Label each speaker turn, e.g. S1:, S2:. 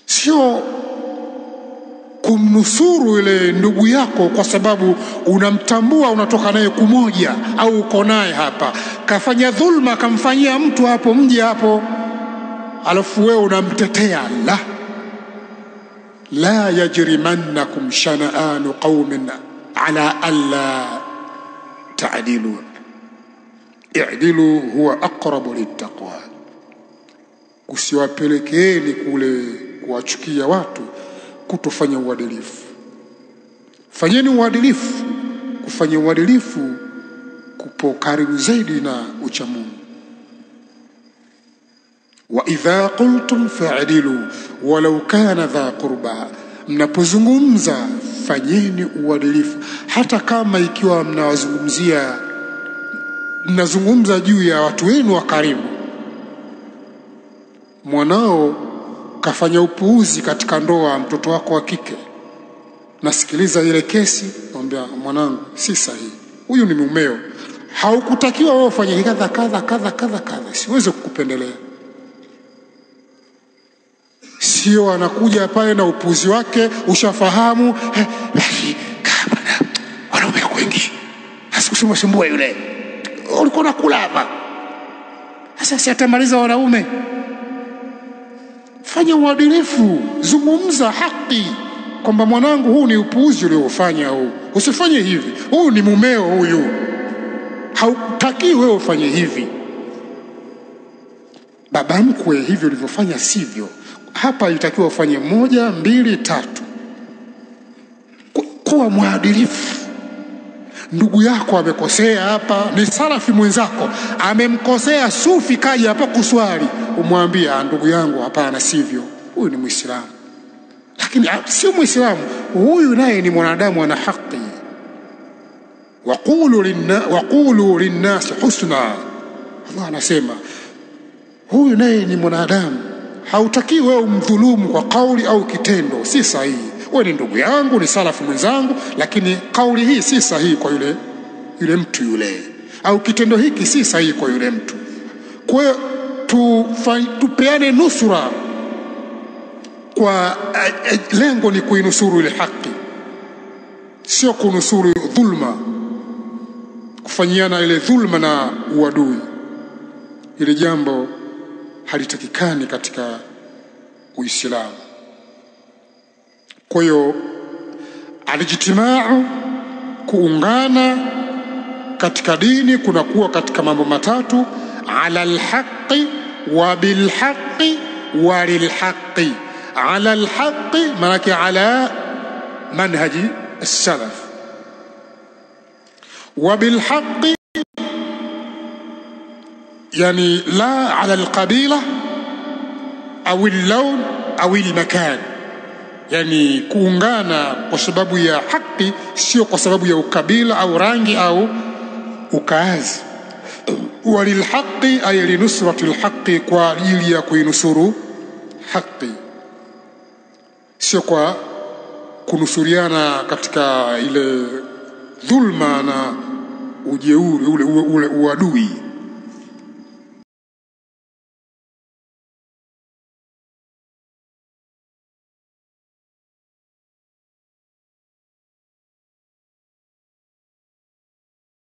S1: sio kumnusuru ile ndugu yako kwa sababu unamtambua, unatoka naye kumoja au uko naye hapa, kafanya dhulma, kamfanyia mtu hapo mji hapo, alafu wewe unamtetea. La yajrimannakum shana'anu qaumin ala alla ta'dilu i'dilu huwa aqrabu littaqwa. Usiwapelekeeni kule kuwachukia watu kutofanya uadilifu. Fanyeni uadilifu. Kufanya uadilifu kupo karibu zaidi na uchamungu. Wa idha qultum fa'dilu walau kana dha qurba, mnapozungumza fanyeni uadilifu, hata kama ikiwa mnazungumza juu ya watu wenu wa karibu. Mwanao kafanya upuuzi katika ndoa, mtoto wako wa kike, nasikiliza ile kesi, naambia mwanangu si sahihi, huyu ni mumeo, haukutakiwa wewe ufanye kadha kadha kadha kadha kadha, siwezi kukupendelea. Sio anakuja pale na upuuzi wake, ushafahamu wanaume wengi asikusumbua yule, ulikuwa unakula hapa sasa, si atamaliza wanaume. Fanya uadilifu, zungumza haki kwamba mwanangu, huu ni upuuzi uliofanya, huu usifanye hivi, huu ni mumeo huyu, hautaki wewe ufanye hivi. Baba mkwe, hivi ulivyofanya sivyo, hapa itakiwa ufanye 1 2 3. Kuwa mwadilifu. Ndugu yako amekosea hapa, ni salafi mwenzako amemkosea, sufi kaja hapa kuswali, umwambie ndugu yangu hapana sivyo, huyu ni Muislamu. Lakini sio Muislamu, huyu naye ni mwanadamu, ana haki. Waqulu linnasi husna. Allah anasema huyu naye ni mwanadamu, hautaki wewe umdhulumu kwa kauli au kitendo, si sahihi. Wewe ni ndugu yangu, ni salafu mwenzangu, lakini kauli hii si sahihi kwa yule mtu yule, au kitendo hiki si sahihi kwa yule mtu. Kwa hiyo tupeane nusura, kwa lengo ni kuinusuru ile haki, sio kunusuru dhulma, kufanyiana ile dhulma na uadui. Ile jambo halitakikani katika Uislamu. Kwa hiyo alijtimaa, kuungana katika dini, kunakuwa katika mambo matatu: ala alhaqi wa bilhaqi wa lilhaqi. Ala alhaqi maana ala manhaji as-salaf, wa bilhaqi yani la ala alqabila au al-lawn au al-makan, yani kuungana kwa sababu ya haki, sio kwa sababu ya ukabila au rangi au ukaazi. Walilhaqi ay linusratil haqi, kwa ajili ya kuinusuru haki, sio kwa kunusuriana katika ile dhulma na ujeuri ule uadui.